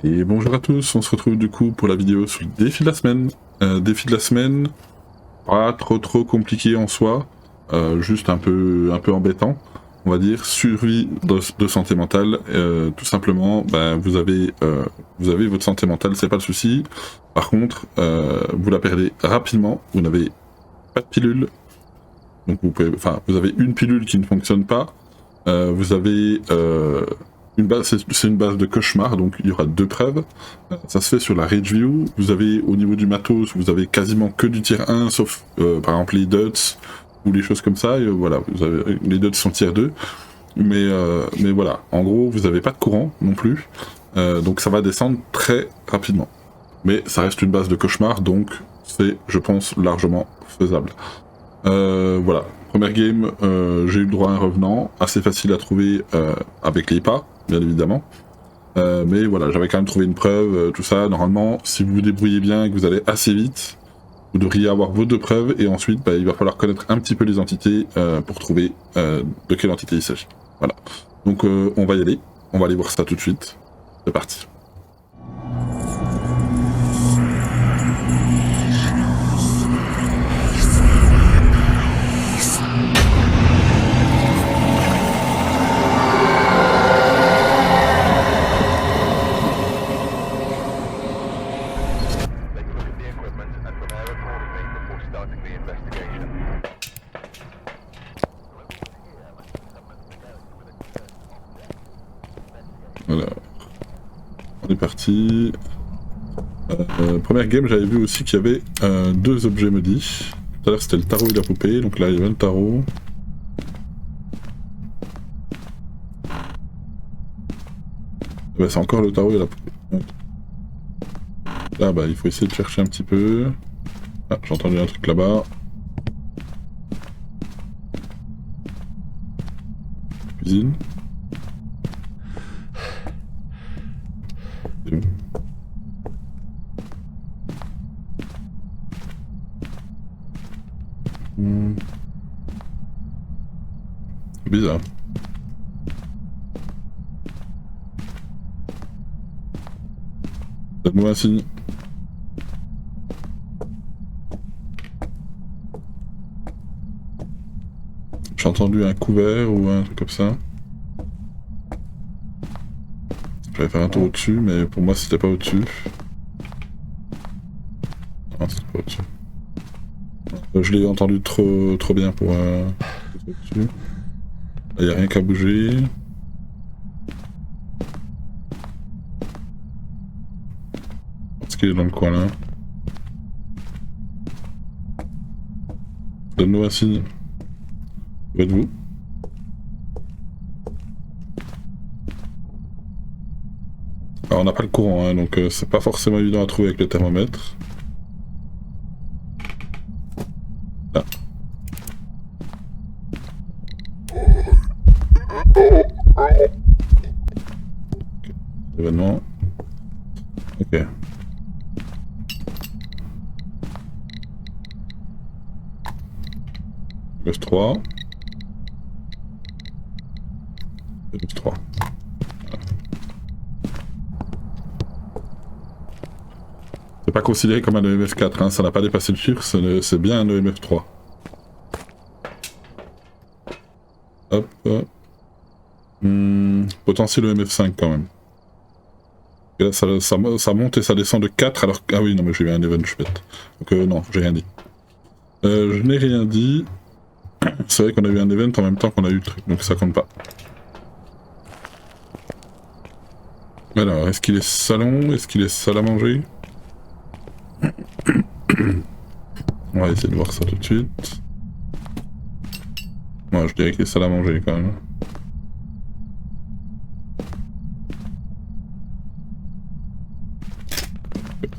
Et bonjour à tous, on se retrouve du coup pour la vidéo sur le défi de la semaine. Défi de la semaine, pas trop compliqué en soi, juste un peu embêtant, on va dire, survie de santé mentale. Tout simplement, vous avez votre santé mentale, c'est pas le souci. Par contre, vous la perdez rapidement, vous n'avez pas de pilule, donc vous avez une pilule qui ne fonctionne pas, vous avez c'est une base de cauchemar, donc il y aura 2 preuves. Ça se fait sur la Rage View. Vous avez au niveau du matos, vous avez quasiment que du tier 1, sauf par exemple les Duts ou les choses comme ça. Et, voilà, les Duts sont tier 2. Mais voilà, en gros, vous n'avez pas de courant non plus. Donc ça va descendre très rapidement. Mais ça reste une base de cauchemar, donc c'est, je pense, largement faisable. Voilà, première game, j'ai eu le droit à un revenant, assez facile à trouver avec les pas, bien évidemment. Mais voilà, j'avais quand même trouvé une preuve, tout ça. Normalement, si vous vous débrouillez bien et que vous allez assez vite, vous devriez avoir vos 2 preuves, et ensuite, il va falloir connaître un petit peu les entités pour trouver de quelle entité il s'agit. Voilà. Donc on va y aller, on va aller voir ça tout de suite. C'est parti. Voilà. On est parti. Première game, j'avais vu aussi qu'il y avait 2 objets maudits. Tout à l'heure c'était le tarot et la poupée, donc là il y avait le tarot. C'est encore le tarot et la poupée. Là il faut essayer de chercher un petit peu. Ah, j'ai entendu un truc là-bas. Cuisine. C'est où ? Bizarre. Donne-moi un signe. J'ai entendu un couvert ou un truc comme ça. J'allais faire un tour au-dessus, mais pour moi c'était pas au-dessus. Non, c'était pas au-dessus. Je l'ai entendu trop bien pour au-dessus. Il n'y a rien qu'à bouger. Parce qu'il est dans le coin là. Donne-nous un signe. Où êtes-vous ? Alors on n'a pas le courant, hein, donc c'est pas forcément évident à trouver avec le thermomètre. Là. Okay. Événement. Ok. Plus 3. Plus 3. C'est pas considéré comme un EMF4, hein, ça n'a pas dépassé le chiffre, c'est bien un EMF3. Hop. Potentiel EMF5 quand même. Et là, ça monte et ça descend de 4 alors que... Ah oui, non mais j'ai eu un event, je suis bête. Donc non, j'ai rien dit. Je n'ai rien dit. C'est vrai qu'on a eu un event en même temps qu'on a eu le truc, donc ça compte pas. Alors, est-ce qu'il est salon? Est-ce qu'il est salle à manger? On va essayer de voir ça tout de suite. Moi, je dirais qu'il est salle à manger quand même.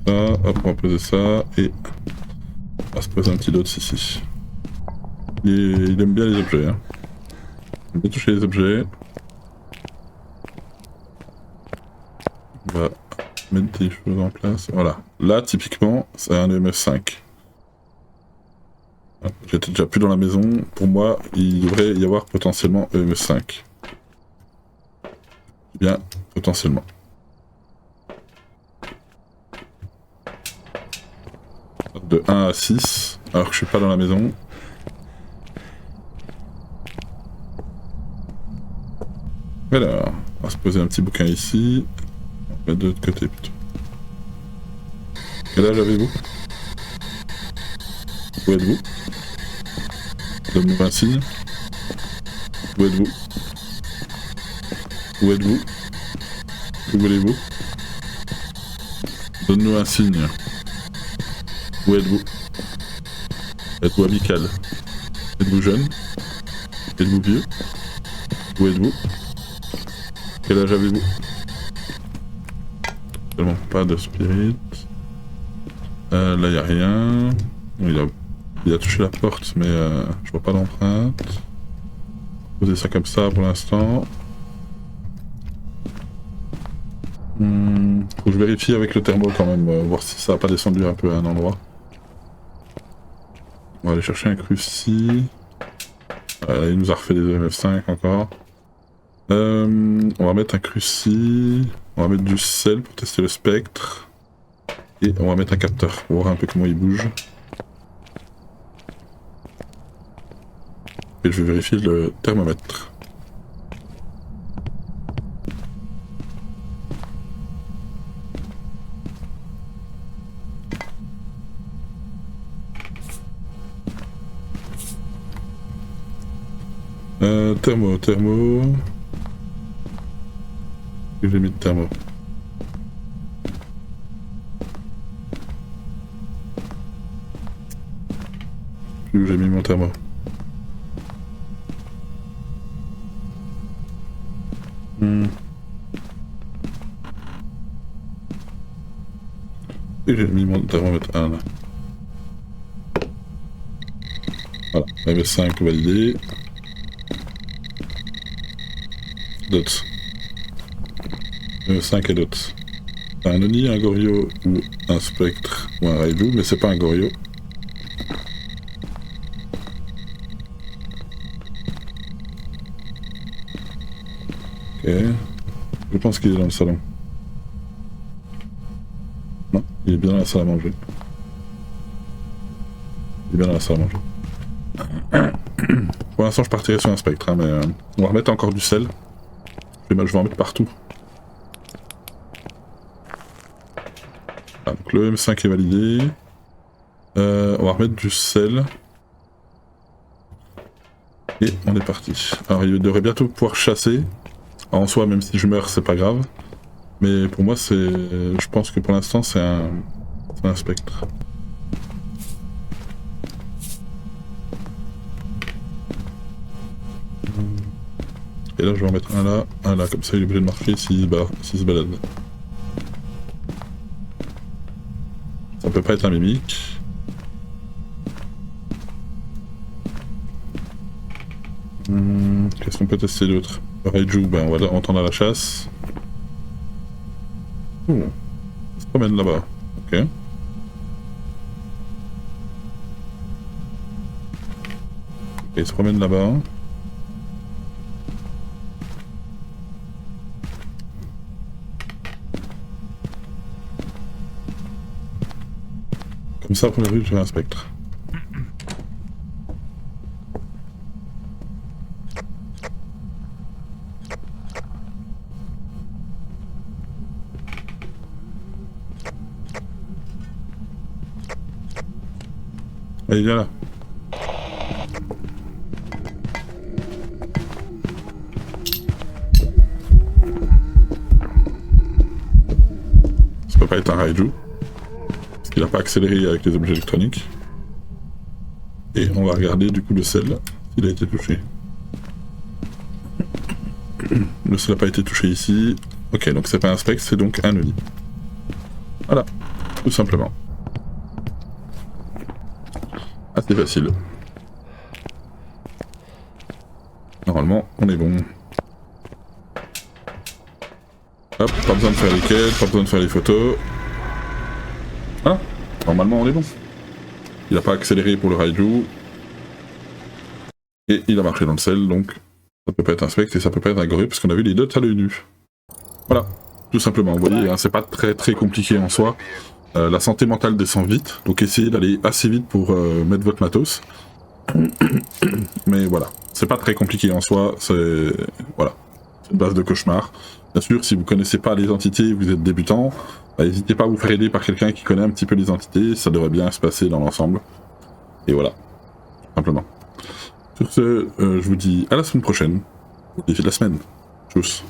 Ça, hop, on va poser ça et on va se poser un petit dots ici. Il aime bien les objets, hein. Il aime bien toucher les objets. On va mettre des choses en place. Voilà. Là, typiquement, c'est un EMF5. J'étais déjà plus dans la maison. Pour moi, il devrait y avoir potentiellement EMF5. Bien, potentiellement. De 1 à 6, alors que je suis pas dans la maison. Alors, on va se poser un petit bouquin ici. On va mettre de l'autre côté plutôt. Quel âge avez-vous? Où êtes-vous? Donne-nous un signe. Où êtes-vous? Où êtes-vous? Que voulez-vous? Donne-nous un signe. Où êtes-vous? Êtes-vous amical? Êtes-vous jeune? Êtes-vous vieux? Où êtes-vous? Quel âge avez-vous? Tellement pas de spirit. Là y a rien. Il a touché la porte mais je vois pas d'empreinte. Poser ça comme ça pour l'instant. Faut que je vérifie avec le thermo quand même, voir si ça a pas descendu un peu à un endroit. On va aller chercher un cruci. Il nous a refait des EMF5 encore. On va mettre un cruci. On va mettre du sel pour tester le spectre. Et on va mettre un capteur pour voir un peu comment il bouge. Et je vais vérifier le thermomètre. Thermo. Et j'ai mis de thermo. Plus où j'ai mis mon thermo. Et j'ai mis mon thermomètre 1 là. Voilà, MF5 validé. D'autres. 5 et d'autres. Un Oni, un Goryo ou un Spectre ou un Raiju, mais c'est pas un Goryo. Ok. Je pense qu'il est dans le salon. Non, il est bien dans la salle à manger. Il est bien dans la salle à manger. Pour l'instant, je partirai sur un Spectre, hein, mais on va remettre encore du sel. Je vais en mettre partout. Ah, donc le M5 est validé. On va remettre du sel. Et on est parti. Alors il devrait bientôt pouvoir chasser. Alors, en soi, même si je meurs, c'est pas grave. Mais pour moi, c'est. Je pense que pour l'instant, c'est un spectre. Et là, je vais en mettre un là, comme ça il est obligé de marcher s'il se balade. Ça peut pas être un mimique. Qu'est-ce qu'on peut tester d'autre? Raiju, ben on va entendre à la chasse. Il se promène là-bas. Ok. Il se promène là-bas. Comme ça, pour la rue, je vais un spectre. Allez, viens là. Ça peut pas être un Raiju. Parce qu'il n'a pas accéléré avec les objets électroniques. Et on va regarder du coup le sel, s'il a été touché. Le sel n'a pas été touché ici. Ok, donc c'est pas un spectre, c'est donc un Oni. Voilà, tout simplement. Assez facile. Normalement, on est bon. Hop, pas besoin de faire les quêtes, pas besoin de faire les photos. Ah, normalement on est bon. Il n'a pas accéléré pour le Raiju. Et il a marché dans le sel, donc ça peut pas être un spectre et ça peut pas être un gorille parce qu'on a vu les deux à l'œil nu. Voilà, tout simplement, vous voyez, hein, c'est pas très compliqué en soi. la santé mentale descend vite, donc essayez d'aller assez vite pour mettre votre matos. Mais voilà, c'est pas très compliqué en soi, c'est voilà, c'est une base de cauchemar. Bien sûr, si vous connaissez pas les entités, vous êtes débutant, n'hésitez pas à vous faire aider par quelqu'un qui connaît un petit peu les entités, ça devrait bien se passer dans l'ensemble. Et voilà, simplement. Sur ce, je vous dis à la semaine prochaine, défi de la semaine. Tchuss.